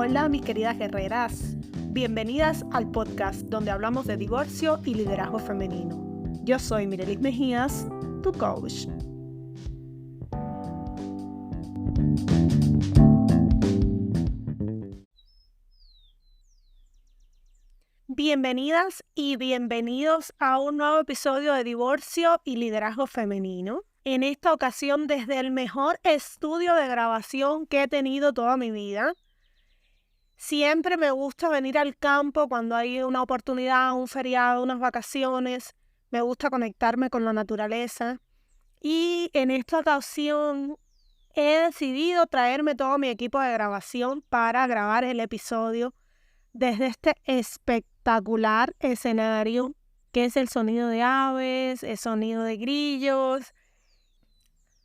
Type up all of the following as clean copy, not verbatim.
Hola mis queridas guerreras, bienvenidas al podcast donde hablamos de divorcio y liderazgo femenino. Yo soy Mirelis Mejías, tu coach. Bienvenidas y bienvenidos a un nuevo episodio de Divorcio y Liderazgo Femenino. En esta ocasión desde el mejor estudio de grabación que he tenido toda mi vida. Siempre me gusta venir al campo cuando hay una oportunidad, un feriado, unas vacaciones. Me gusta conectarme con la naturaleza. Y en esta ocasión he decidido traerme todo mi equipo de grabación para grabar el episodio desde este espectacular escenario que es el sonido de aves, el sonido de grillos.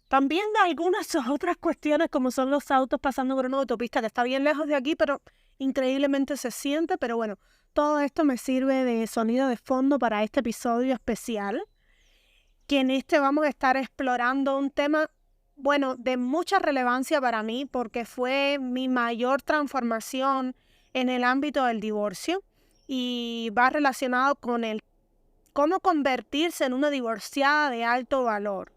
También algunas otras cuestiones como son los autos pasando por una autopista que está bien lejos de aquí, pero increíblemente se siente. Pero bueno, todo esto me sirve de sonido de fondo para este episodio especial, que en este vamos a estar explorando un tema, de mucha relevancia para mí porque fue mi mayor transformación en el ámbito del divorcio y va relacionado con el cómo convertirse en una divorciada de alto valor.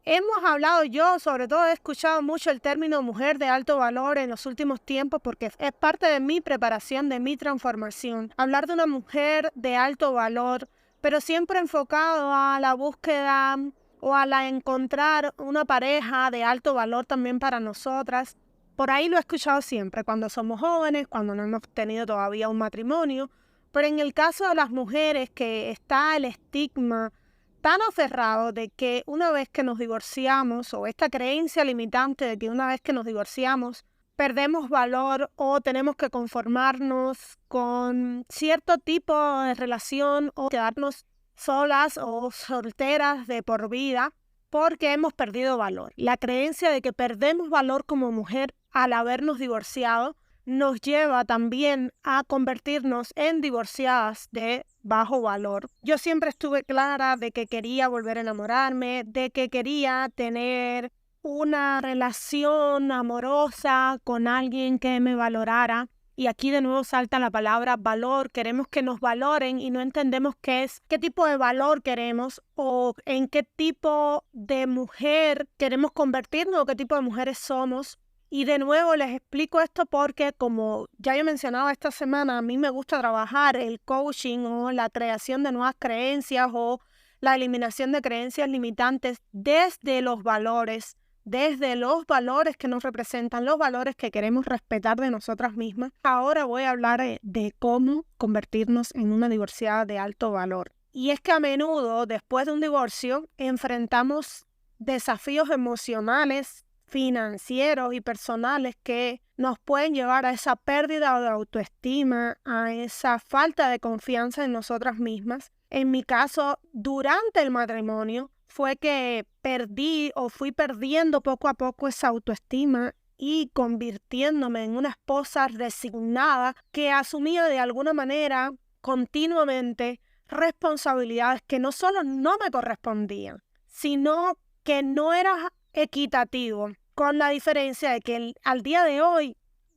Hemos hablado, yo sobre todo he escuchado mucho el término mujer de alto valor en los últimos tiempos porque es parte de mi preparación, de mi transformación. Hablar de una mujer de alto valor, pero siempre enfocado a la búsqueda o a la encontrar una pareja de alto valor también para nosotras. Por ahí lo he escuchado siempre, cuando somos jóvenes, cuando no hemos tenido todavía un matrimonio. Pero en el caso de las mujeres que está el estigma tan aferrado de que una vez que nos divorciamos, o esta creencia limitante de que una vez que nos divorciamos perdemos valor o tenemos que conformarnos con cierto tipo de relación o quedarnos solas o solteras de por vida porque hemos perdido valor. La creencia de que perdemos valor como mujer al habernos divorciado nos lleva también a convertirnos en divorciadas de bajo valor. Yo siempre estuve clara de que quería volver a enamorarme, de que quería tener una relación amorosa con alguien que me valorara. Y aquí de nuevo salta la palabra valor. Queremos que nos valoren y no entendemos qué tipo de valor queremos o en qué tipo de mujer queremos convertirnos o qué tipo de mujeres somos. Y de nuevo les explico esto porque, como ya yo mencionaba esta semana, a mí me gusta trabajar el coaching o la creación de nuevas creencias o la eliminación de creencias limitantes desde los valores que nos representan, los valores que queremos respetar de nosotras mismas. Ahora voy a hablar de cómo convertirnos en una divorciada de alto valor. Y es que a menudo, después de un divorcio, enfrentamos desafíos emocionales, financieros y personales que nos pueden llevar a esa pérdida de autoestima, a esa falta de confianza en nosotras mismas. En mi caso, durante el matrimonio, fue que fui perdiendo poco a poco esa autoestima y convirtiéndome en una esposa resignada que asumía de alguna manera continuamente responsabilidades que no solo no me correspondían, sino que no era equitativo, con la diferencia de que al día de hoy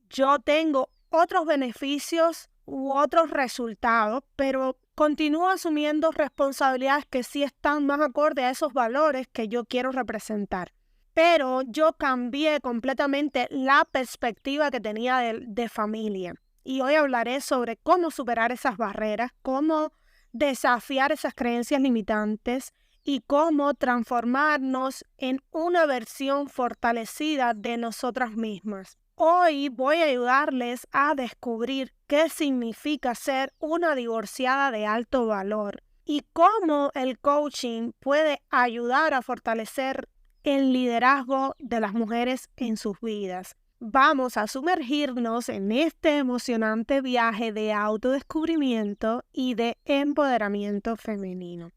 yo tengo otros beneficios u otros resultados, pero continúo asumiendo responsabilidades que sí están más acorde a esos valores que yo quiero representar. Pero yo cambié completamente la perspectiva que tenía de familia. Y hoy hablaré sobre cómo superar esas barreras, cómo desafiar esas creencias limitantes y cómo transformarnos en una versión fortalecida de nosotras mismas. Hoy voy a ayudarles a descubrir qué significa ser una divorciada de alto valor y cómo el coaching puede ayudar a fortalecer el liderazgo de las mujeres en sus vidas. Vamos a sumergirnos en este emocionante viaje de autodescubrimiento y de empoderamiento femenino.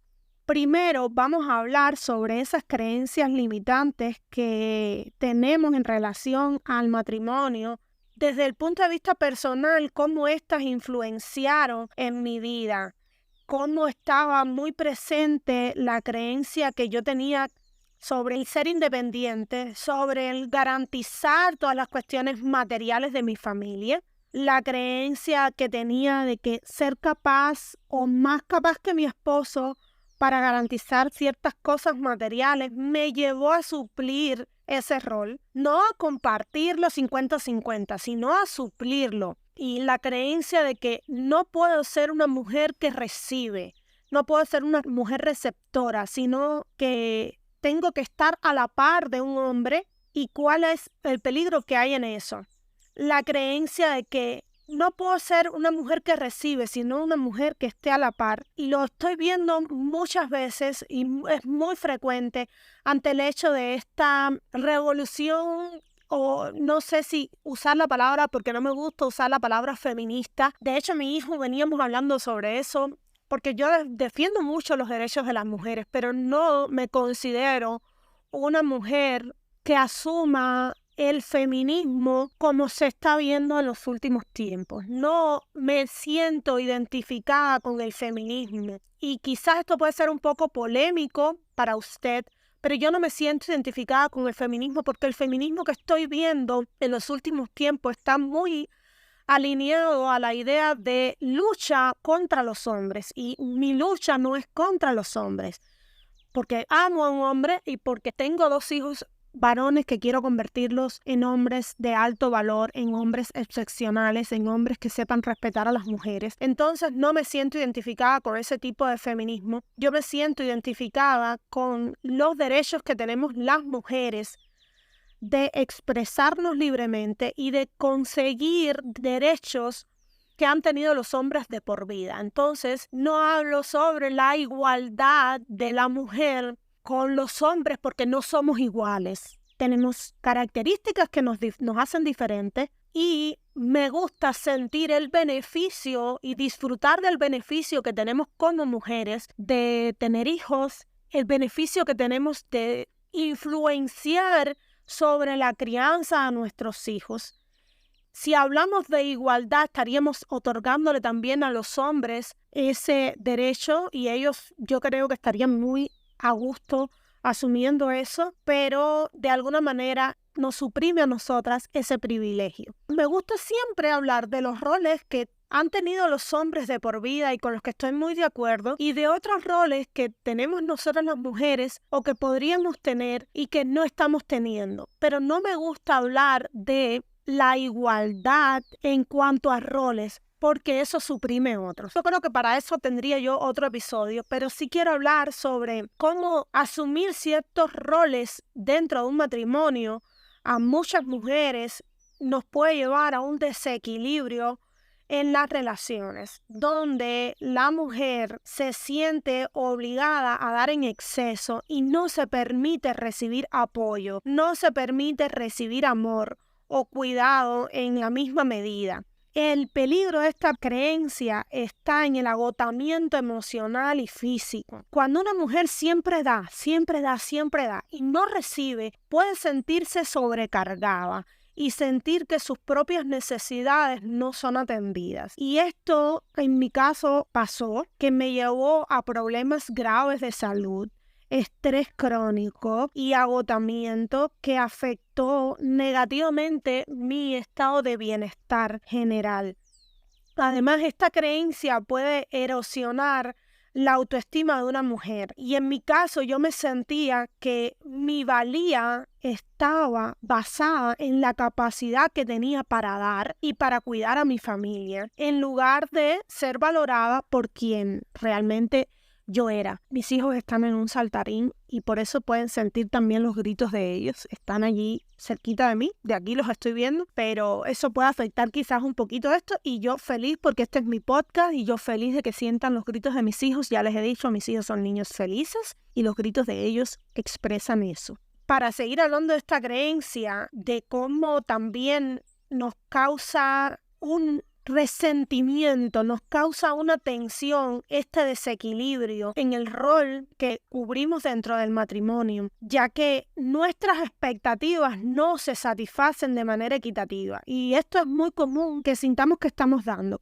Primero vamos a hablar sobre esas creencias limitantes que tenemos en relación al matrimonio desde el punto de vista personal, cómo éstas influenciaron en mi vida, cómo estaba muy presente la creencia que yo tenía sobre el ser independiente, sobre el garantizar todas las cuestiones materiales de mi familia, la creencia que tenía de que ser capaz o más capaz que mi esposo para garantizar ciertas cosas materiales me llevó a suplir ese rol, no a compartirlo 50-50, sino a suplirlo. Y la creencia de que no puedo ser una mujer que recibe, no puedo ser una mujer receptora, sino que tengo que estar a la par de un hombre. ¿Y cuál es el peligro que hay en eso? La creencia de que no puedo ser una mujer que recibe, sino una mujer que esté a la par. Y lo estoy viendo muchas veces y es muy frecuente ante el hecho de esta revolución, o no sé si usar la palabra, porque no me gusta usar la palabra feminista. De hecho, mi hijo veníamos hablando sobre eso, porque yo defiendo mucho los derechos de las mujeres, pero no me considero una mujer que asuma el feminismo como se está viendo en los últimos tiempos. No me siento identificada con el feminismo. Y quizás esto puede ser un poco polémico para usted, pero yo no me siento identificada con el feminismo porque el feminismo que estoy viendo en los últimos tiempos está muy alineado a la idea de lucha contra los hombres. Y mi lucha no es contra los hombres, porque amo a un hombre y porque tengo 2 hijos varones que quiero convertirlos en hombres de alto valor, en hombres excepcionales, en hombres que sepan respetar a las mujeres. Entonces no me siento identificada con ese tipo de feminismo. Yo me siento identificada con los derechos que tenemos las mujeres de expresarnos libremente y de conseguir derechos que han tenido los hombres de por vida. Entonces, no hablo sobre la igualdad de la mujer con los hombres porque no somos iguales. Tenemos características que nos hacen diferentes y me gusta sentir el beneficio y disfrutar del beneficio que tenemos como mujeres de tener hijos, el beneficio que tenemos de influenciar sobre la crianza a nuestros hijos. Si hablamos de igualdad, estaríamos otorgándole también a los hombres ese derecho y ellos, yo creo que estarían muy a gusto asumiendo eso, pero de alguna manera nos suprime a nosotras ese privilegio. Me gusta siempre hablar de los roles que han tenido los hombres de por vida y con los que estoy muy de acuerdo, y de otros roles que tenemos nosotras las mujeres o que podríamos tener y que no estamos teniendo. Pero no me gusta hablar de la igualdad en cuanto a roles, porque eso suprime otros. Yo creo que para eso tendría yo otro episodio, pero sí quiero hablar sobre cómo asumir ciertos roles dentro de un matrimonio a muchas mujeres nos puede llevar a un desequilibrio en las relaciones, donde la mujer se siente obligada a dar en exceso y no se permite recibir apoyo, no se permite recibir amor o cuidado en la misma medida. El peligro de esta creencia está en el agotamiento emocional y físico. Cuando una mujer siempre da y no recibe, puede sentirse sobrecargada y sentir que sus propias necesidades no son atendidas. Y esto, en mi caso, pasó, que me llevó a problemas graves de salud, estrés crónico y agotamiento que afectó negativamente mi estado de bienestar general. Además, esta creencia puede erosionar la autoestima de una mujer. Y en mi caso, yo me sentía que mi valía estaba basada en la capacidad que tenía para dar y para cuidar a mi familia, en lugar de ser valorada por quien realmente yo era. Mis hijos están en un saltarín y por eso pueden sentir también los gritos de ellos. Están allí cerquita de mí, de aquí los estoy viendo, pero eso puede afectar quizás un poquito esto, y yo feliz porque este es mi podcast y yo feliz de que sientan los gritos de mis hijos. Ya les he dicho, mis hijos son niños felices y los gritos de ellos expresan eso. Para seguir hablando de esta creencia, de cómo también nos causa un resentimiento, nos causa una tensión, este desequilibrio en el rol que cubrimos dentro del matrimonio, ya que nuestras expectativas no se satisfacen de manera equitativa. Y esto es muy común, que sintamos que estamos dando.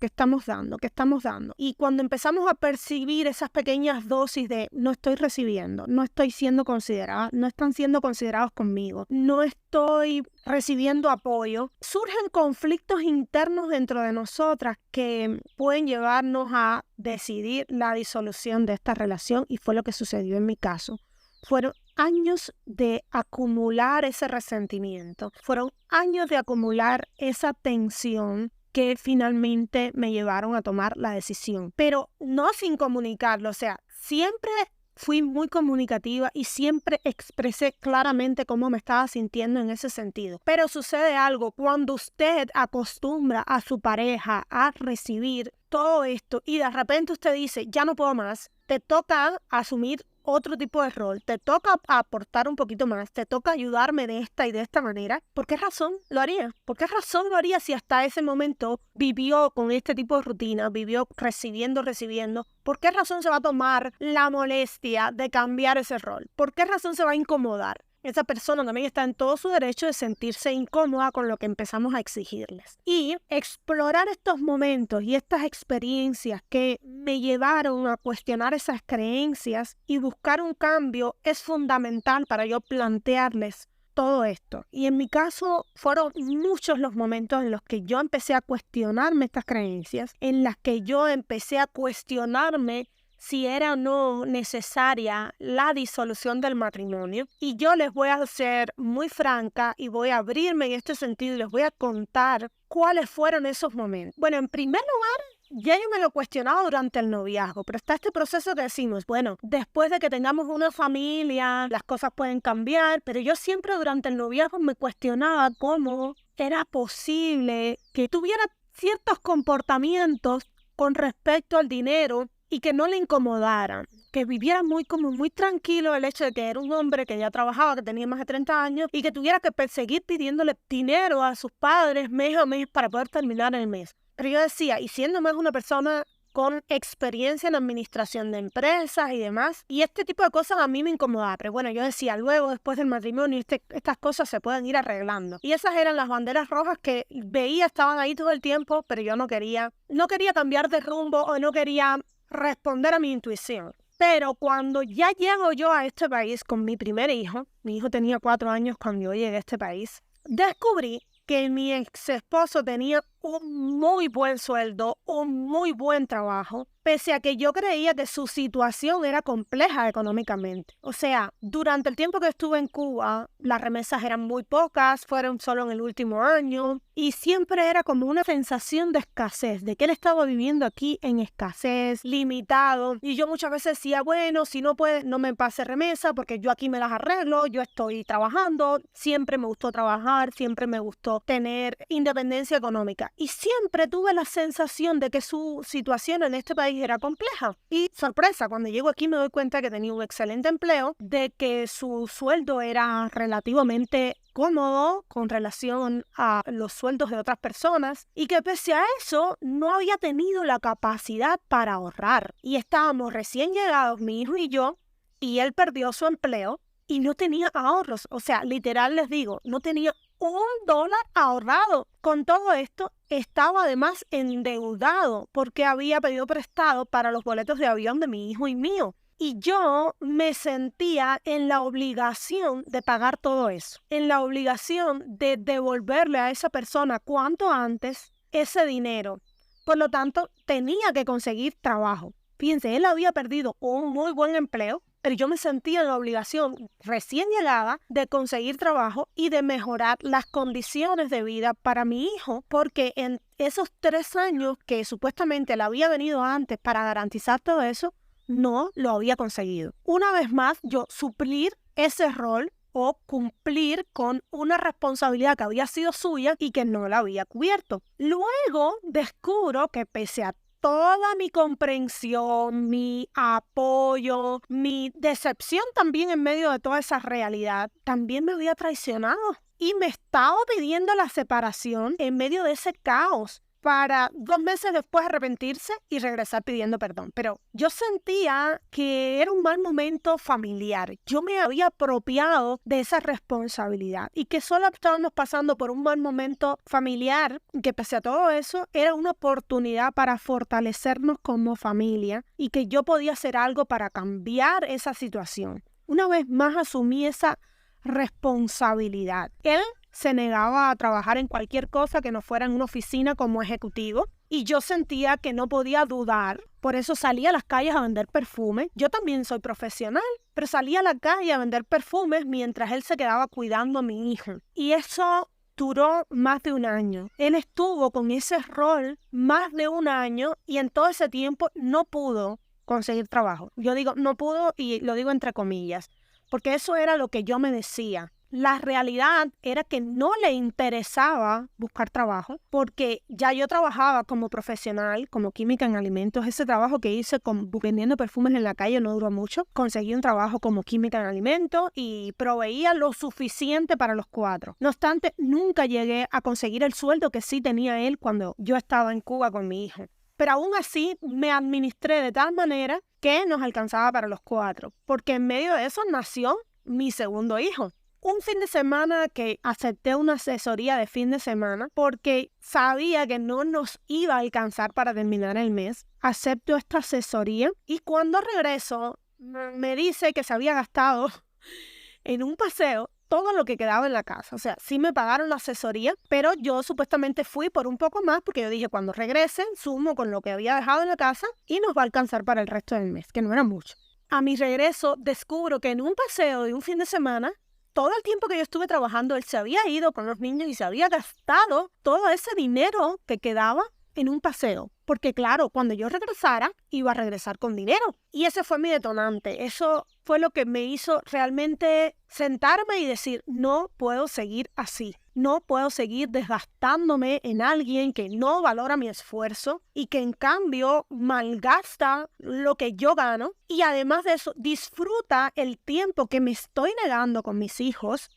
Y cuando empezamos a percibir esas pequeñas dosis de no estoy recibiendo, no estoy siendo considerada, no están siendo considerados conmigo, no estoy recibiendo apoyo, surgen conflictos internos dentro de nosotras que pueden llevarnos a decidir la disolución de esta relación, y fue lo que sucedió en mi caso. Fueron años de acumular ese resentimiento, fueron años de acumular esa tensión que finalmente me llevaron a tomar la decisión, pero no sin comunicarlo. O sea, siempre fui muy comunicativa y siempre expresé claramente cómo me estaba sintiendo en ese sentido. Pero sucede algo cuando usted acostumbra a su pareja a recibir todo esto y de repente usted dice, ya no puedo más, te toca asumir otro tipo de rol, te toca aportar un poquito más, te toca ayudarme de esta y de esta manera. ¿Por qué razón lo haría? ¿Por qué razón lo haría si hasta ese momento vivió con este tipo de rutina, vivió recibiendo? ¿Por qué razón se va a tomar la molestia de cambiar ese rol? ¿Por qué razón se va a incomodar? Esa persona también está en todo su derecho de sentirse incómoda con lo que empezamos a exigirles. Y explorar estos momentos y estas experiencias que me llevaron a cuestionar esas creencias y buscar un cambio es fundamental para yo plantearles todo esto. Y en mi caso fueron muchos los momentos en los que yo empecé a cuestionarme estas creencias, en las que yo empecé a cuestionarme si era o no necesaria la disolución del matrimonio. Y yo les voy a ser muy franca y voy a abrirme en este sentido y les voy a contar cuáles fueron esos momentos. Bueno, en primer lugar, ya yo me lo cuestionaba durante el noviazgo, pero está este proceso que decimos, bueno, después de que tengamos una familia, las cosas pueden cambiar, pero yo siempre durante el noviazgo me cuestionaba cómo era posible que tuviera ciertos comportamientos con respecto al dinero y que no le incomodaran, que viviera muy tranquilo el hecho de que era un hombre que ya trabajaba, que tenía más de 30 años y que tuviera que seguir pidiéndole dinero a sus padres mes a mes para poder terminar el mes. Pero yo decía, y siendo más una persona con experiencia en administración de empresas y demás, y este tipo de cosas a mí me incomodaba, pero bueno, yo decía, luego después del matrimonio estas cosas se pueden ir arreglando, y esas eran las banderas rojas que veía, estaban ahí todo el tiempo, pero yo no quería cambiar de rumbo o no quería responder a mi intuición. Pero cuando ya llego yo a este país con mi primer hijo, mi hijo tenía 4 años cuando yo llegué a este país, descubrí que mi ex esposo tenía un muy buen sueldo, un muy buen trabajo, pese a que yo creía que su situación era compleja económicamente. O sea, durante el tiempo que estuve en Cuba, las remesas eran muy pocas, fueron solo en el último año, y siempre era como una sensación de escasez, de que él estaba viviendo aquí en escasez, limitado, y yo muchas veces decía, bueno, si no puedes, no me pase remesa, porque yo aquí me las arreglo, yo estoy trabajando, siempre me gustó trabajar, siempre me gustó tener independencia económica. Y siempre tuve la sensación de que su situación en este país era compleja. Y sorpresa, cuando llego aquí me doy cuenta que tenía un excelente empleo, de que su sueldo era relativamente cómodo con relación a los sueldos de otras personas y que pese a eso no había tenido la capacidad para ahorrar. Y estábamos recién llegados, mi hijo y yo, y él perdió su empleo y no tenía ahorros. O sea, literal les digo, no tenía $1 ahorrado. Con todo esto, estaba además endeudado porque había pedido prestado para los boletos de avión de mi hijo y mío. Y yo me sentía en la obligación de pagar todo eso, en la obligación de devolverle a esa persona cuanto antes ese dinero. Por lo tanto, tenía que conseguir trabajo. Fíjense, él había perdido un muy buen empleo, pero yo me sentía en la obligación recién llegada de conseguir trabajo y de mejorar las condiciones de vida para mi hijo, porque en esos 3 años que supuestamente él había venido antes para garantizar todo eso, no lo había conseguido. Una vez más, yo suplir ese rol o cumplir con una responsabilidad que había sido suya y que no la había cubierto. Luego descubro que pese a toda mi comprensión, mi apoyo, mi decepción también en medio de toda esa realidad, también me había traicionado y me estaba pidiendo la separación en medio de ese caos. para 2 meses después arrepentirse y regresar pidiendo perdón. Pero yo sentía que era un mal momento familiar. Yo me había apropiado de esa responsabilidad y que solo estábamos pasando por un mal momento familiar, que pese a todo eso, era una oportunidad para fortalecernos como familia y que yo podía hacer algo para cambiar esa situación. Una vez más asumí esa responsabilidad. Él se negaba a trabajar en cualquier cosa que no fuera en una oficina como ejecutivo y yo sentía que no podía dudar. Por eso salía a las calles a vender perfumes. Yo también soy profesional, pero salía a la calle a vender perfumes mientras él se quedaba cuidando a mi hijo. Y eso duró más de 1 año. Él estuvo con ese rol más de 1 año y en todo ese tiempo no pudo conseguir trabajo. Yo digo no pudo y lo digo entre comillas, porque eso era lo que yo me decía. La realidad era que no le interesaba buscar trabajo porque ya yo trabajaba como profesional, como química en alimentos. Ese trabajo que hice vendiendo perfumes en la calle no duró mucho. Conseguí un trabajo como química en alimentos y proveía lo suficiente para los 4. No obstante, nunca llegué a conseguir el sueldo que sí tenía él cuando yo estaba en Cuba con mi hijo. Pero aún así me administré de tal manera que nos alcanzaba para los 4, porque en medio de eso nació mi segundo hijo. Un fin de semana que acepté una asesoría de fin de semana porque sabía que no nos iba a alcanzar para terminar el mes. Acepto esta asesoría y cuando regreso me dice que se había gastado en un paseo todo lo que quedaba en la casa. O sea, sí me pagaron la asesoría, pero yo supuestamente fui por un poco más porque yo dije, cuando regrese, sumo con lo que había dejado en la casa y nos va a alcanzar para el resto del mes, que no era mucho. A mi regreso, descubro que en un paseo de un fin de semana, todo el tiempo que yo estuve trabajando, él se había ido con los niños y se había gastado todo ese dinero que quedaba en un paseo. Porque claro, cuando yo regresara, iba a regresar con dinero. Y ese fue mi detonante. Eso fue lo que me hizo realmente sentarme y decir, no puedo seguir así. No puedo seguir desgastándome en alguien que no valora mi esfuerzo y que en cambio malgasta lo que yo gano. Y además de eso, disfruta el tiempo que me estoy negando con mis hijos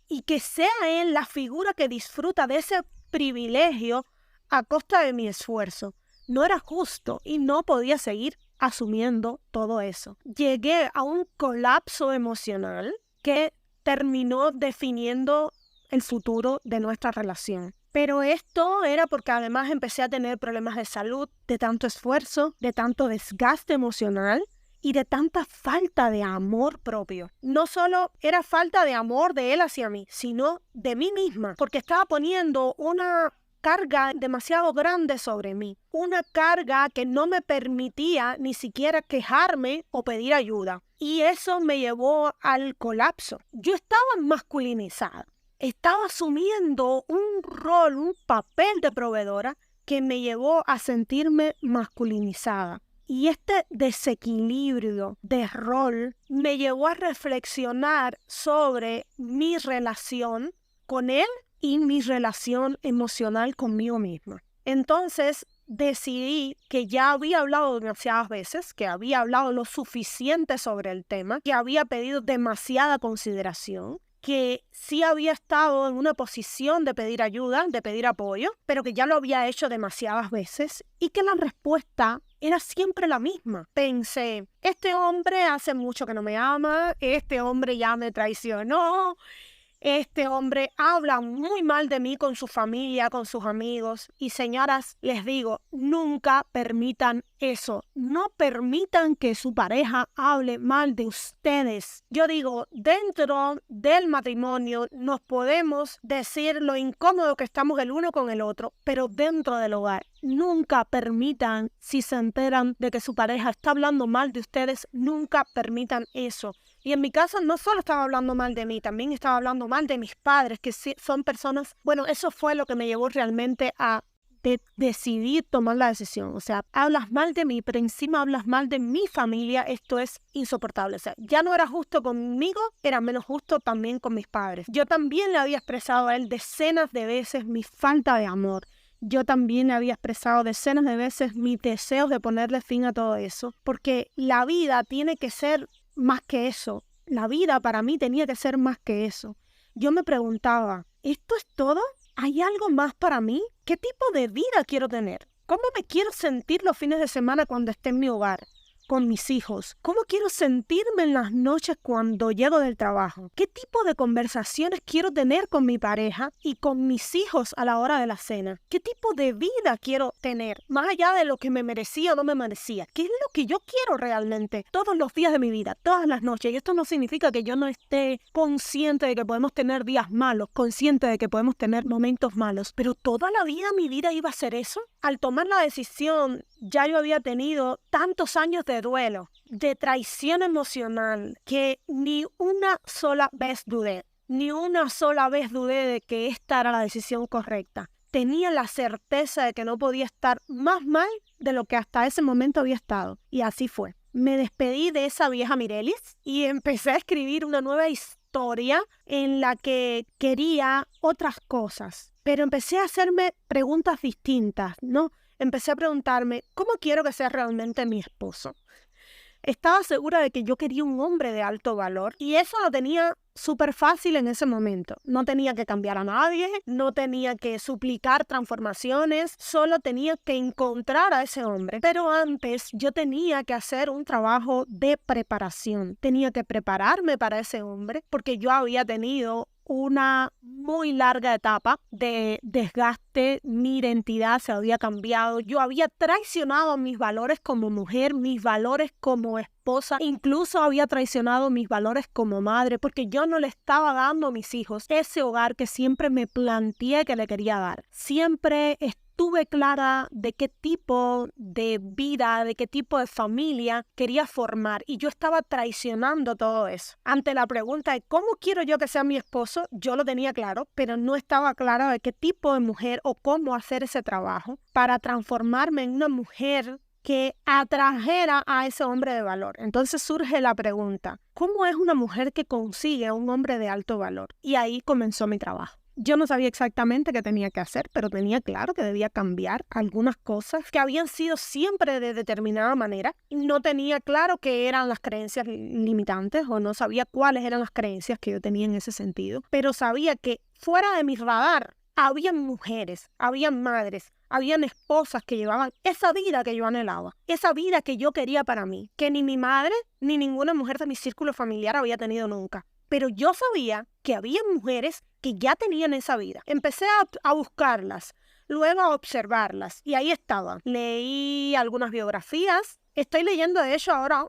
y que sea él la figura que disfruta de ese privilegio a costa de mi esfuerzo. No era justo y no podía seguir asumiendo todo eso. Llegué a un colapso emocional que terminó definiendo el futuro de nuestra relación. Pero esto era porque además empecé a tener problemas de salud, de tanto esfuerzo, de tanto desgaste emocional y de tanta falta de amor propio. No solo era falta de amor de él hacia mí, sino de mí misma, porque estaba poniendo una carga demasiado grande sobre mí, una carga que no me permitía ni siquiera quejarme o pedir ayuda. Y eso me llevó al colapso. Yo estaba masculinizada, estaba asumiendo un rol, un papel de proveedora que me llevó a sentirme masculinizada. Y este desequilibrio de rol me llevó a reflexionar sobre mi relación con él y mi relación emocional conmigo misma. Entonces decidí que ya había hablado demasiadas veces, que había hablado lo suficiente sobre el tema, que había pedido demasiada consideración, que sí había estado en una posición de pedir ayuda, de pedir apoyo, pero que ya lo había hecho demasiadas veces y que la respuesta era siempre la misma. Pensé, este hombre hace mucho que no me ama, este hombre ya me traicionó, este hombre habla muy mal de mí con su familia, con sus amigos. Y señoras, les digo, nunca permitan eso. No permitan que su pareja hable mal de ustedes. Yo digo, dentro del matrimonio nos podemos decir lo incómodo que estamos el uno con el otro, pero dentro del hogar, nunca permitan, si se enteran de que su pareja está hablando mal de ustedes, nunca permitan eso. Y en mi caso no solo estaba hablando mal de mí, también estaba hablando mal de mis padres, que sí, son personas... Bueno, eso fue lo que me llevó realmente a decidir tomar la decisión. O sea, hablas mal de mí, pero encima hablas mal de mi familia, esto es insoportable. O sea, ya no era justo conmigo, era menos justo también con mis padres. Yo también le había expresado a él decenas de veces mi falta de amor. Yo también le había expresado decenas de veces mis deseos de ponerle fin a todo eso, porque la vida tiene que ser más que eso. La vida para mí tenía que ser más que eso. Yo me preguntaba, ¿esto es todo? ¿Hay algo más para mí? ¿Qué tipo de vida quiero tener? ¿Cómo me quiero sentir los fines de semana cuando esté en mi hogar, con mis hijos? ¿Cómo quiero sentirme en las noches cuando llego del trabajo? ¿Qué tipo de conversaciones quiero tener con mi pareja y con mis hijos a la hora de la cena? ¿Qué tipo de vida quiero tener? Más allá de lo que me merecía o no me merecía. ¿Qué es lo que yo quiero realmente todos los días de mi vida, todas las noches? Y esto no significa que yo no esté consciente de que podemos tener días malos, consciente de que podemos tener momentos malos, pero toda la vida mi vida iba a ser eso. Al tomar la decisión, ya yo había tenido tantos años de duelo, de traición emocional, que ni una sola vez dudé de que esta era la decisión correcta. Tenía la certeza de que no podía estar más mal de lo que hasta ese momento había estado. Y así fue. Me despedí de esa vieja Mirelis y empecé a escribir una nueva historia en la que quería otras cosas. Pero empecé a hacerme preguntas distintas, ¿no? Empecé a preguntarme, ¿cómo quiero que sea realmente mi esposo? Estaba segura de que yo quería un hombre de alto valor y eso lo tenía súper fácil en ese momento. No tenía que cambiar a nadie, no tenía que suplicar transformaciones, solo tenía que encontrar a ese hombre. Pero antes yo tenía que hacer un trabajo de preparación. Tenía que prepararme para ese hombre porque yo había tenido una muy larga etapa de desgaste, mi identidad se había cambiado, yo había traicionado mis valores como mujer, mis valores como esposa, incluso había traicionado mis valores como madre, porque yo no le estaba dando a mis hijos ese hogar que siempre me planteé que le quería dar. Siempre estuve clara de qué tipo de vida, de qué tipo de familia quería formar y yo estaba traicionando todo eso. Ante la pregunta de cómo quiero yo que sea mi esposo, yo lo tenía claro, pero no estaba clara de qué tipo de mujer o cómo hacer ese trabajo para transformarme en una mujer que atrajera a ese hombre de valor. Entonces surge la pregunta, ¿cómo es una mujer que consigue a un hombre de alto valor? Y ahí comenzó mi trabajo. Yo no sabía exactamente qué tenía que hacer, pero tenía claro que debía cambiar algunas cosas que habían sido siempre de determinada manera. No tenía claro qué eran las creencias limitantes o no sabía cuáles eran las creencias que yo tenía en ese sentido, pero sabía que fuera de mi radar habían mujeres, habían madres, habían esposas que llevaban esa vida que yo anhelaba, esa vida que yo quería para mí, que ni mi madre ni ninguna mujer de mi círculo familiar había tenido nunca. Pero yo sabía que había mujeres que ya tenían esa vida. Empecé a buscarlas, luego a observarlas y ahí estaban. Leí algunas biografías. Estoy leyendo de hecho ahora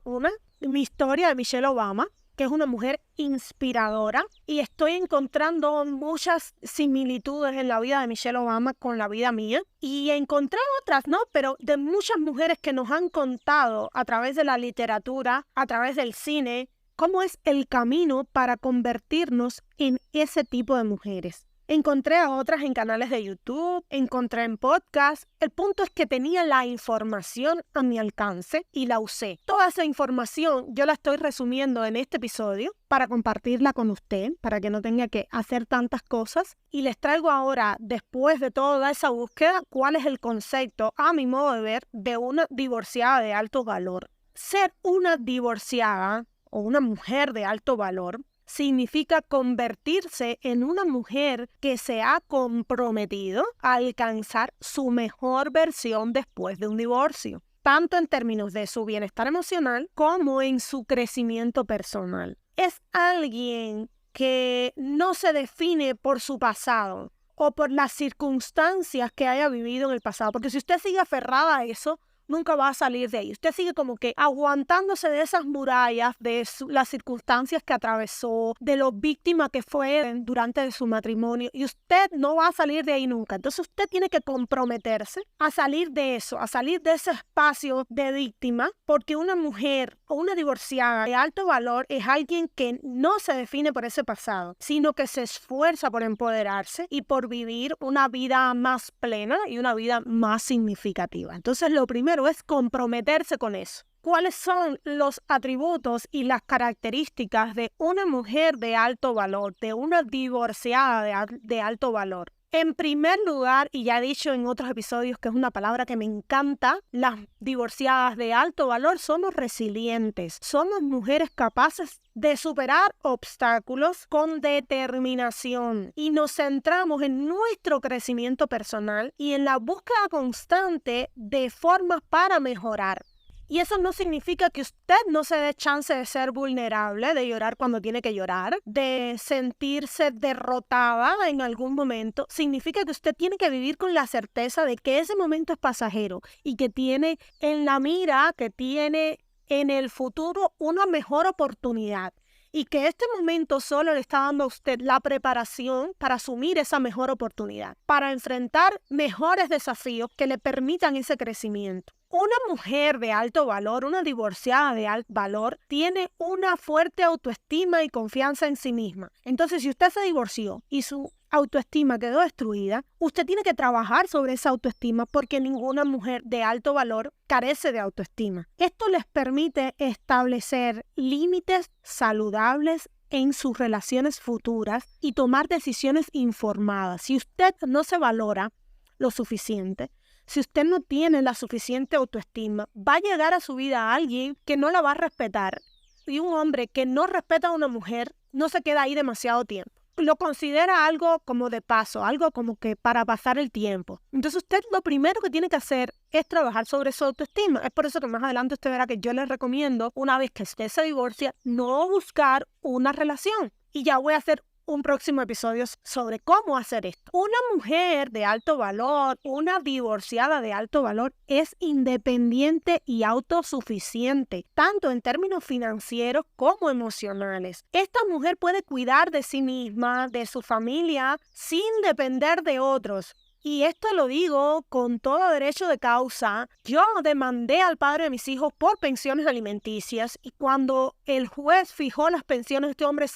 mi historia de Michelle Obama, que es una mujer inspiradora y estoy encontrando muchas similitudes en la vida de Michelle Obama con la vida mía y encontré otras, ¿no? Pero de muchas mujeres que nos han contado a través de la literatura, a través del cine, cómo es el camino para convertirnos en ese tipo de mujeres. Encontré a otras en canales de YouTube, encontré en podcasts. El punto es que tenía la información a mi alcance y la usé. Toda esa información yo la estoy resumiendo en este episodio para compartirla con usted, para que no tenga que hacer tantas cosas. Y les traigo ahora, después de toda esa búsqueda, cuál es el concepto, a mi modo de ver, de una divorciada de alto valor. Ser una divorciada o una mujer de alto valor significa convertirse en una mujer que se ha comprometido a alcanzar su mejor versión después de un divorcio, tanto en términos de su bienestar emocional como en su crecimiento personal. Es alguien que no se define por su pasado o por las circunstancias que haya vivido en el pasado, porque si usted sigue aferrada a eso, nunca va a salir de ahí. Usted sigue como que aguantándose de esas murallas, de las circunstancias que atravesó, de lo víctima que fue durante su matrimonio, y usted no va a salir de ahí nunca. Entonces usted tiene que comprometerse a salir de eso, a salir de ese espacio de víctima, porque una mujer o una divorciada de alto valor es alguien que no se define por ese pasado, sino que se esfuerza por empoderarse y por vivir una vida más plena y una vida más significativa. Entonces lo primero es comprometerse con eso. ¿Cuáles son los atributos y las características de una mujer de alto valor, de una divorciada de alto valor? En primer lugar, y ya he dicho en otros episodios que es una palabra que me encanta, las divorciadas de alto valor somos resilientes, somos mujeres capaces de superar obstáculos con determinación y nos centramos en nuestro crecimiento personal y en la búsqueda constante de formas para mejorar. Y eso no significa que usted no se dé chance de ser vulnerable, de llorar cuando tiene que llorar, de sentirse derrotada en algún momento. Significa que usted tiene que vivir con la certeza de que ese momento es pasajero y que tiene en la mira, que tiene en el futuro una mejor oportunidad. Y que este momento solo le está dando a usted la preparación para asumir esa mejor oportunidad, para enfrentar mejores desafíos que le permitan ese crecimiento. Una mujer de alto valor, una divorciada de alto valor, tiene una fuerte autoestima y confianza en sí misma. Entonces, si usted se divorció y su autoestima quedó destruida, usted tiene que trabajar sobre esa autoestima porque ninguna mujer de alto valor carece de autoestima. Esto les permite establecer límites saludables en sus relaciones futuras y tomar decisiones informadas. Si usted no se valora lo suficiente, si usted no tiene la suficiente autoestima, va a llegar a su vida alguien que no la va a respetar. Y un hombre que no respeta a una mujer no se queda ahí demasiado tiempo. Lo considera algo como de paso, algo como que para pasar el tiempo. Entonces usted lo primero que tiene que hacer es trabajar sobre su autoestima. Es por eso que más adelante usted verá que yo les recomiendo, una vez que usted se divorcia, no buscar una relación. Y ya voy a hacer un próximo episodio sobre cómo hacer esto. Una mujer de alto valor, una divorciada de alto valor, es independiente y autosuficiente, tanto en términos financieros como emocionales. Esta mujer puede cuidar de sí misma, de su familia, sin depender de otros. Y esto lo digo con todo derecho de causa. Yo demandé al padre de mis hijos por pensiones alimenticias y cuando el juez fijó las pensiones, este hombre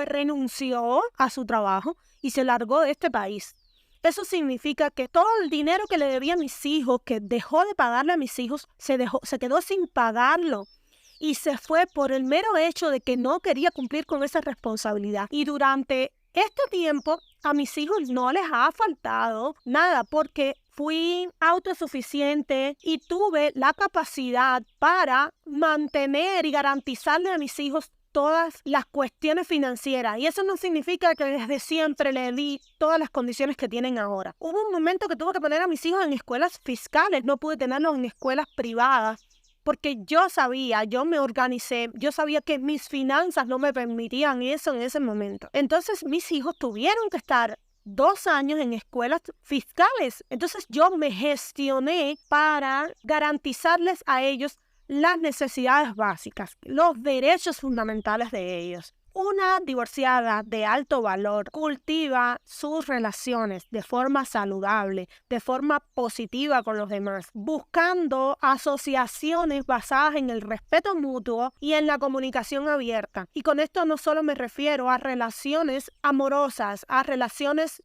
renunció a su trabajo y se largó de este país. Eso significa que todo el dinero que le debía a mis hijos, que dejó de pagarle a mis hijos, se quedó sin pagarlo. Y se fue por el mero hecho de que no quería cumplir con esa responsabilidad. Y durante este tiempo a mis hijos no les ha faltado nada porque fui autosuficiente y tuve la capacidad para mantener y garantizarle a mis hijos todas las cuestiones financieras. Y eso no significa que desde siempre le di todas las condiciones que tienen ahora. Hubo un momento que tuve que poner a mis hijos en escuelas fiscales, no pude tenerlos en escuelas privadas. Porque yo me organicé, yo sabía que mis finanzas no me permitían eso en ese momento. Entonces mis hijos tuvieron que estar 2 años en escuelas fiscales. Entonces yo me gestioné para garantizarles a ellos las necesidades básicas, los derechos fundamentales de ellos. Una divorciada de alto valor cultiva sus relaciones de forma saludable, de forma positiva con los demás, buscando asociaciones basadas en el respeto mutuo y en la comunicación abierta. Y con esto no solo me refiero a relaciones amorosas,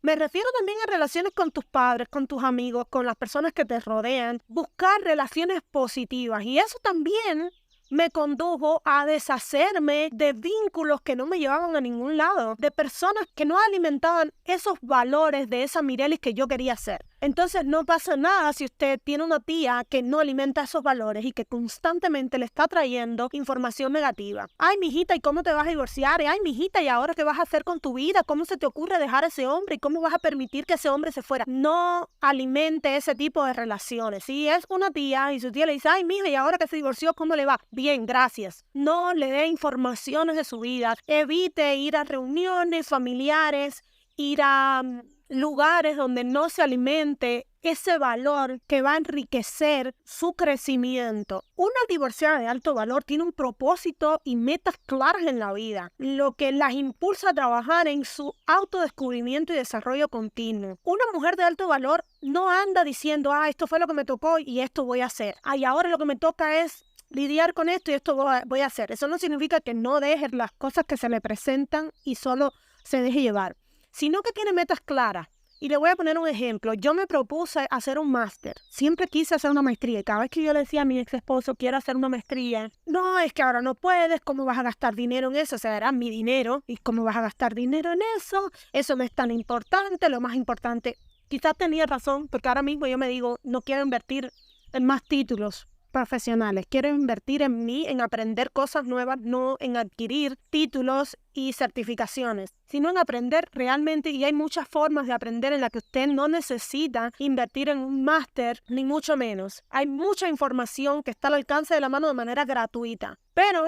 me refiero también a relaciones con tus padres, con tus amigos, con las personas que te rodean. Buscar relaciones positivas y eso también me condujo a deshacerme de vínculos que no me llevaban a ningún lado, de personas que no alimentaban esos valores de esa Mirelis que yo quería ser. Entonces no pasa nada si usted tiene una tía que no alimenta esos valores y que constantemente le está trayendo información negativa. Ay, mijita, ¿y cómo te vas a divorciar? Ay, mijita, ¿y ahora qué vas a hacer con tu vida? ¿Cómo se te ocurre dejar a ese hombre? ¿Y cómo vas a permitir que ese hombre se fuera? No alimente ese tipo de relaciones. Si es una tía y su tía le dice, ay, mija, ¿y ahora que se divorció, cómo le va? Bien, gracias. No le dé informaciones de su vida. Evite ir a reuniones familiares, ir a lugares donde no se alimente ese valor que va a enriquecer su crecimiento. Una divorciada de alto valor tiene un propósito y metas claras en la vida, lo que las impulsa a trabajar en su autodescubrimiento y desarrollo continuo. Una mujer de alto valor no anda diciendo, esto fue lo que me tocó y esto voy a hacer. Ahora lo que me toca es lidiar con esto y esto voy a hacer. Eso no significa que no deje las cosas que se le presentan y solo se deje llevar, sino que tiene metas claras. Y le voy a poner un ejemplo. Yo me propuse hacer un máster. Siempre quise hacer una maestría. Y cada vez que yo le decía a mi ex esposo, quiero hacer una maestría, no, es que ahora no puedes. ¿Cómo vas a gastar dinero en eso? O sea, era mi dinero. ¿Y cómo vas a gastar dinero en eso? Eso no es tan importante. Lo más importante, quizás tenía razón, porque ahora mismo yo me digo, no quiero invertir en más títulos. profesionales. Quiero invertir en mí, en aprender cosas nuevas, no en adquirir títulos y certificaciones, sino en aprender realmente. Y hay muchas formas de aprender en las que usted no necesita invertir en un máster, ni mucho menos. Hay mucha información que está al alcance de la mano de manera gratuita. Pero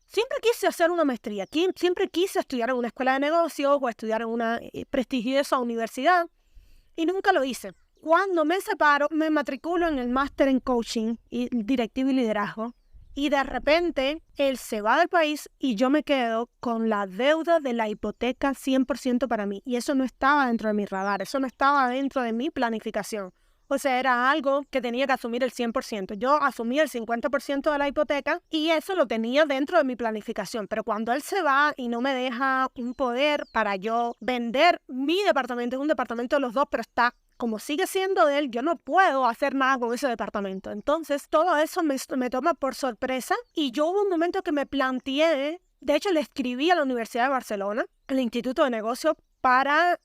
siempre quise hacer una maestría. Siempre quise estudiar en una escuela de negocios o estudiar en una prestigiosa universidad y nunca lo hice. Cuando me separo, me matriculo en el máster en coaching, directivo y liderazgo, y de repente él se va del país y yo me quedo con la deuda de la hipoteca 100% para mí. Y eso no estaba dentro de mi radar, eso no estaba dentro de mi planificación. O sea, era algo que tenía que asumir el 100%. Yo asumí el 50% de la hipoteca y eso lo tenía dentro de mi planificación. Pero cuando él se va y no me deja un poder para yo vender mi departamento, es un departamento de los dos, pero como sigue siendo de él, yo no puedo hacer nada con ese departamento. Entonces, todo eso me toma por sorpresa y yo hubo un momento que me planteé, de hecho le escribí a la Universidad de Barcelona, al Instituto de Negocios, para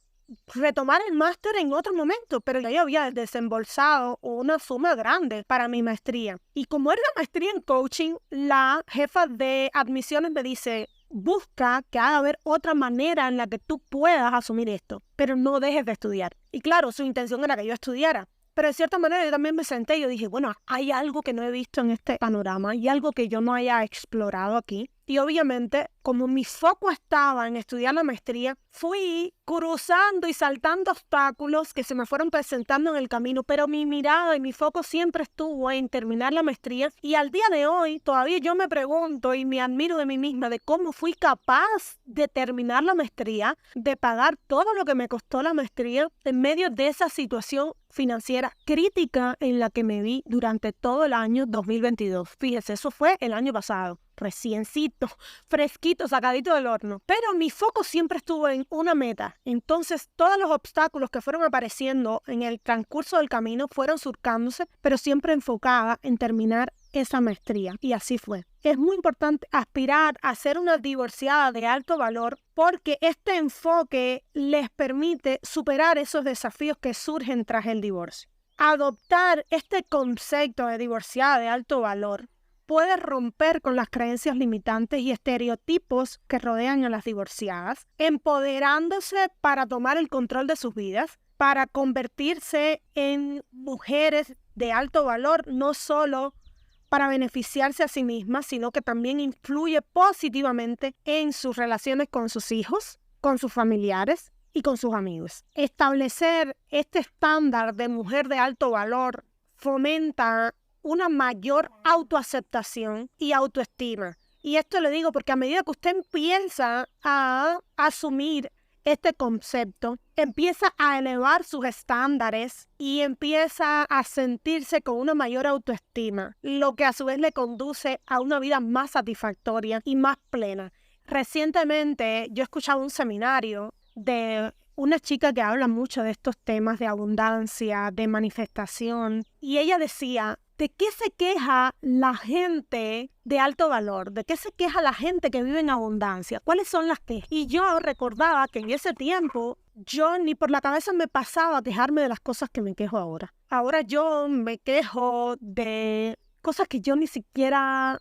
retomar el máster en otro momento, pero yo había desembolsado una suma grande para mi maestría. Y como era una maestría en coaching, la jefa de admisiones me dice: busca que haber otra manera en la que tú puedas asumir esto, pero no dejes de estudiar. Y claro, su intención era que yo estudiara, pero de cierta manera yo también me senté y yo dije, bueno, hay algo que no he visto en este panorama, hay algo que yo no haya explorado aquí. Y obviamente, como mi foco estaba en estudiar la maestría, fui cruzando y saltando obstáculos que se me fueron presentando en el camino, pero mi mirada y mi foco siempre estuvo en terminar la maestría. Y al día de hoy, todavía yo me pregunto y me admiro de mí misma de cómo fui capaz de terminar la maestría, de pagar todo lo que me costó la maestría en medio de esa situación financiera crítica en la que me vi durante todo el año 2022. Fíjese, eso fue el año pasado. Reciencito, fresquito, sacadito del horno. Pero mi foco siempre estuvo en una meta. Entonces, todos los obstáculos que fueron apareciendo en el transcurso del camino fueron surcándose, pero siempre enfocada en terminar esa maestría. Y así fue. Es muy importante aspirar a ser una divorciada de alto valor porque este enfoque les permite superar esos desafíos que surgen tras el divorcio. Adoptar este concepto de divorciada de alto valor puede romper con las creencias limitantes y estereotipos que rodean a las divorciadas, empoderándose para tomar el control de sus vidas, para convertirse en mujeres de alto valor, no solo para beneficiarse a sí mismas, sino que también influye positivamente en sus relaciones con sus hijos, con sus familiares y con sus amigos. Establecer este estándar de mujer de alto valor fomenta una mayor autoaceptación y autoestima. Y esto le digo porque a medida que usted empieza a asumir este concepto, empieza a elevar sus estándares y empieza a sentirse con una mayor autoestima, lo que a su vez le conduce a una vida más satisfactoria y más plena. Recientemente yo escuchaba un seminario de una chica que habla mucho de estos temas de abundancia, de manifestación, y ella decía: ¿de qué se queja la gente de alto valor? ¿De qué se queja la gente que vive en abundancia? ¿Cuáles son las quejas? Y yo recordaba que en ese tiempo yo ni por la cabeza me pasaba a quejarme de las cosas que me quejo ahora. Ahora yo me quejo de cosas que yo ni siquiera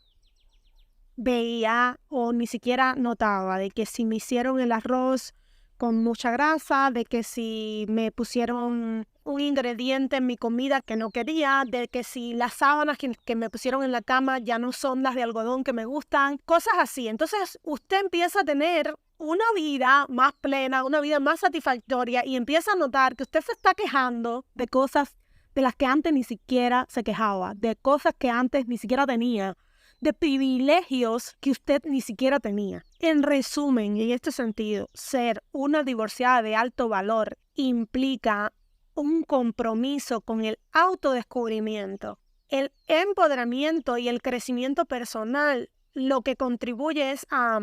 veía o ni siquiera notaba, de que si me hicieron el arroz con mucha grasa, de que si me pusieron un ingrediente en mi comida que no quería, de que si las sábanas que me pusieron en la cama ya no son las de algodón que me gustan, cosas así. Entonces usted empieza a tener una vida más plena, una vida más satisfactoria y empieza a notar que usted se está quejando de cosas de las que antes ni siquiera se quejaba, de cosas que antes ni siquiera tenía, de privilegios que usted ni siquiera tenía. En resumen, en este sentido, ser una divorciada de alto valor implica un compromiso con el autodescubrimiento, el empoderamiento y el crecimiento personal, lo que contribuye es a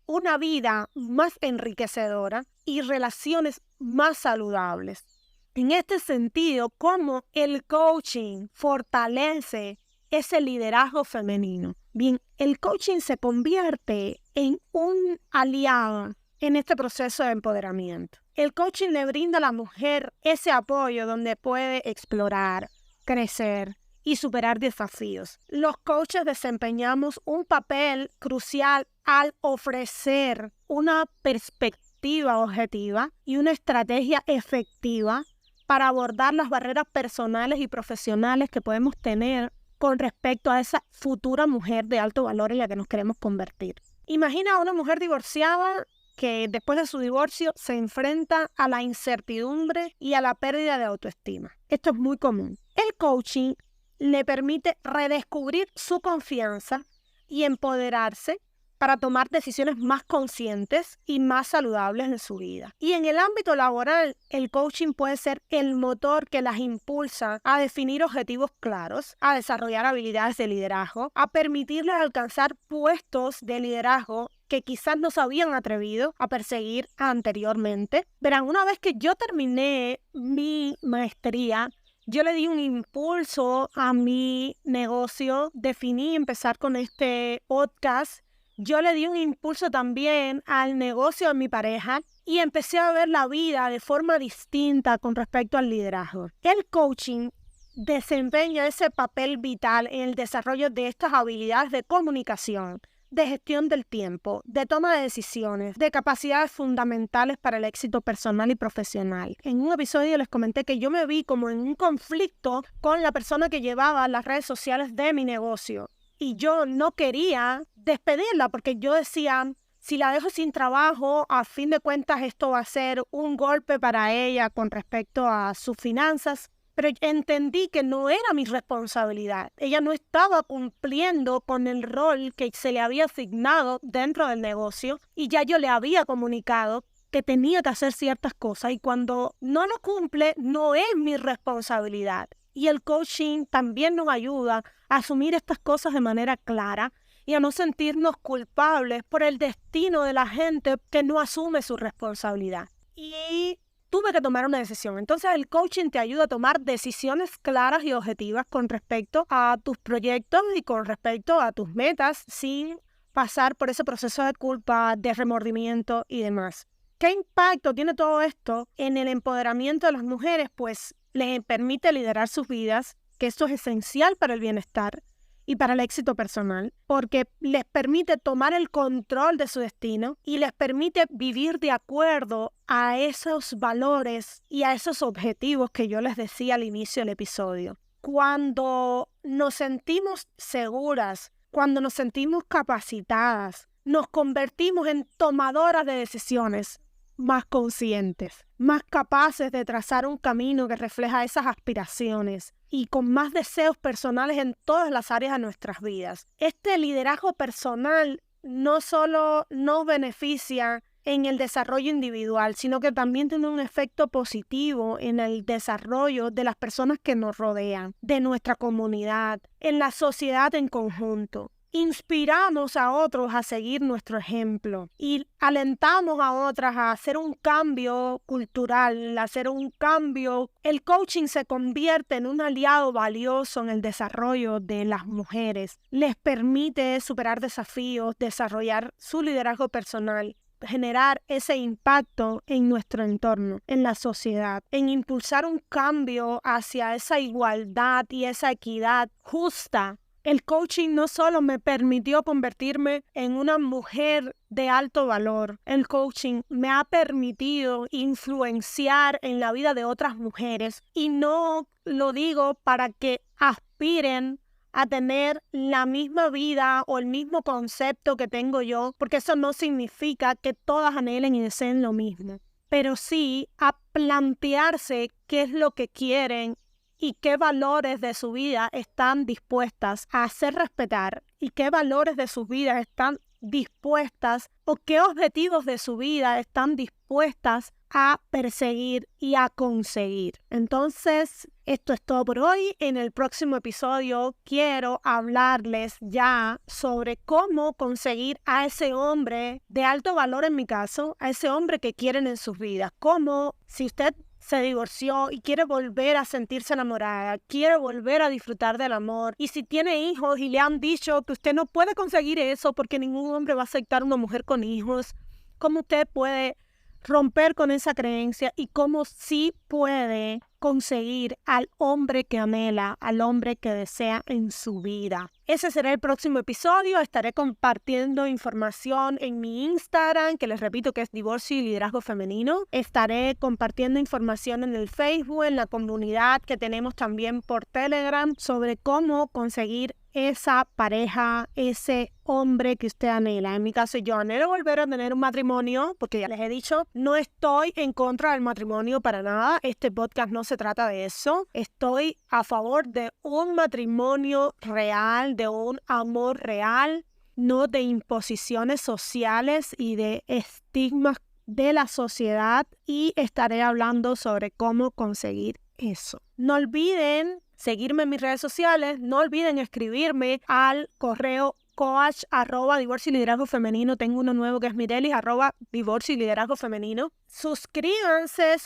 una vida más enriquecedora y relaciones más saludables. En este sentido, cómo el coaching fortalece ese liderazgo femenino. Bien, el coaching se convierte en un aliado en este proceso de empoderamiento. El coaching le brinda a la mujer ese apoyo donde puede explorar, crecer y superar desafíos. Los coaches desempeñamos un papel crucial al ofrecer una perspectiva objetiva y una estrategia efectiva para abordar las barreras personales y profesionales que podemos tener con respecto a esa futura mujer de alto valor en la que nos queremos convertir. Imagina a una mujer divorciada que después de su divorcio se enfrenta a la incertidumbre y a la pérdida de autoestima. Esto es muy común. El coaching le permite redescubrir su confianza y empoderarse para tomar decisiones más conscientes y más saludables en su vida. Y en el ámbito laboral, el coaching puede ser el motor que las impulsa a definir objetivos claros, a desarrollar habilidades de liderazgo, a permitirles alcanzar puestos de liderazgo que quizás no se habían atrevido a perseguir anteriormente. Verán, una vez que yo terminé mi maestría, yo le di un impulso a mi negocio, definí empezar con este podcast. Yo le di un impulso también al negocio de mi pareja y empecé a ver la vida de forma distinta con respecto al liderazgo. El coaching desempeña ese papel vital en el desarrollo de estas habilidades de comunicación, de gestión del tiempo, de toma de decisiones, de capacidades fundamentales para el éxito personal y profesional. En un episodio les comenté que yo me vi como en un conflicto con la persona que llevaba las redes sociales de mi negocio. Y yo no quería despedirla porque yo decía, si la dejo sin trabajo, a fin de cuentas esto va a ser un golpe para ella con respecto a sus finanzas. Pero entendí que no era mi responsabilidad. Ella no estaba cumpliendo con el rol que se le había asignado dentro del negocio y ya yo le había comunicado que tenía que hacer ciertas cosas y cuando no lo cumple, no es mi responsabilidad. Y el coaching también nos ayuda a asumir estas cosas de manera clara y a no sentirnos culpables por el destino de la gente que no asume su responsabilidad. Y tuve que tomar una decisión. Entonces el coaching te ayuda a tomar decisiones claras y objetivas con respecto a tus proyectos y con respecto a tus metas sin pasar por ese proceso de culpa, de remordimiento y demás. ¿Qué impacto tiene todo esto en el empoderamiento de las mujeres? Pues les permite liderar sus vidas, que esto es esencial para el bienestar y para el éxito personal, porque les permite tomar el control de su destino y les permite vivir de acuerdo a esos valores y a esos objetivos que yo les decía al inicio del episodio. Cuando nos sentimos seguras, cuando nos sentimos capacitadas, nos convertimos en tomadoras de decisiones más conscientes, más capaces de trazar un camino que refleja esas aspiraciones y con más deseos personales en todas las áreas de nuestras vidas. Este liderazgo personal no solo nos beneficia en el desarrollo individual, sino que también tiene un efecto positivo en el desarrollo de las personas que nos rodean, de nuestra comunidad, en la sociedad en conjunto. Inspiramos a otros a seguir nuestro ejemplo y alentamos a otras a hacer un cambio cultural, a hacer un cambio. El coaching se convierte en un aliado valioso en el desarrollo de las mujeres. Les permite superar desafíos, desarrollar su liderazgo personal, generar ese impacto en nuestro entorno, en la sociedad, en impulsar un cambio hacia esa igualdad y esa equidad justa. El coaching no solo me permitió convertirme en una mujer de alto valor, el coaching me ha permitido influenciar en la vida de otras mujeres y no lo digo para que aspiren a tener la misma vida o el mismo concepto que tengo yo, porque eso no significa que todas anhelen y deseen lo mismo, pero sí a plantearse qué es lo que quieren y qué valores de su vida están dispuestas a hacer respetar y qué valores de sus vidas están dispuestas o qué objetivos de su vida están dispuestas a perseguir y a conseguir. Entonces, esto es todo por hoy. En el próximo episodio quiero hablarles ya sobre cómo conseguir a ese hombre de alto valor, en mi caso, a ese hombre que quieren en sus vidas. Cómo, si usted se divorció y quiere volver a sentirse enamorada, quiere volver a disfrutar del amor, y si tiene hijos y le han dicho que usted no puede conseguir eso porque ningún hombre va a aceptar a una mujer con hijos, ¿cómo usted puede romper con esa creencia y cómo sí puede conseguir al hombre que anhela, al hombre que desea en su vida. Ese será el próximo episodio. Estaré compartiendo información en mi Instagram, que les repito que es Divorcio y Liderazgo Femenino. Estaré compartiendo información en el Facebook, en la comunidad que tenemos también por Telegram, sobre cómo conseguir esa pareja, ese hombre que usted anhela. En mi caso, yo anhelo volver a tener un matrimonio, porque ya les he dicho, no estoy en contra del matrimonio para nada. Este podcast no se trata de eso. Estoy a favor de un matrimonio real, de un amor real, no de imposiciones sociales y de estigmas de la sociedad, y estaré hablando sobre cómo conseguir eso. No olviden seguirme en mis redes sociales, no olviden escribirme al correo coach@divorcio y liderazgo femenino. Tengo uno nuevo que es mirelis@divorcio y liderazgo femenino. Suscríbanse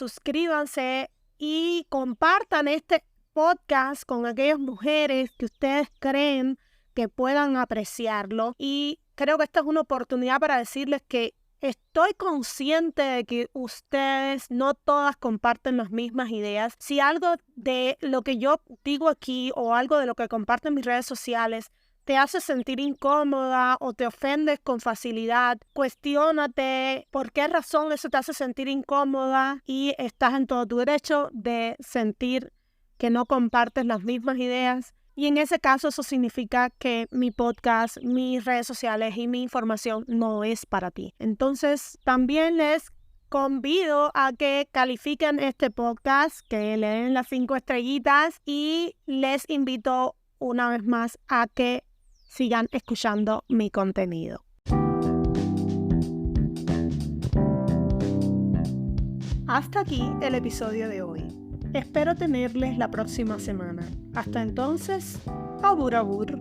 y compartan este podcast con aquellas mujeres que ustedes creen que puedan apreciarlo. Y creo que esta es una oportunidad para decirles que estoy consciente de que ustedes no todas comparten las mismas ideas. Si algo de lo que yo digo aquí o algo de lo que comparto en mis redes sociales te hace sentir incómoda o te ofendes con facilidad, cuestiónate por qué razón eso te hace sentir incómoda, y estás en todo tu derecho de sentir que no compartes las mismas ideas. Y en ese caso eso significa que mi podcast, mis redes sociales y mi información no es para ti. Entonces también les convido a que califiquen este podcast, que le den las 5 estrellitas, y les invito una vez más a que sigan escuchando mi contenido. Hasta aquí el episodio de hoy. Espero tenerles la próxima semana. Hasta entonces, abur abur.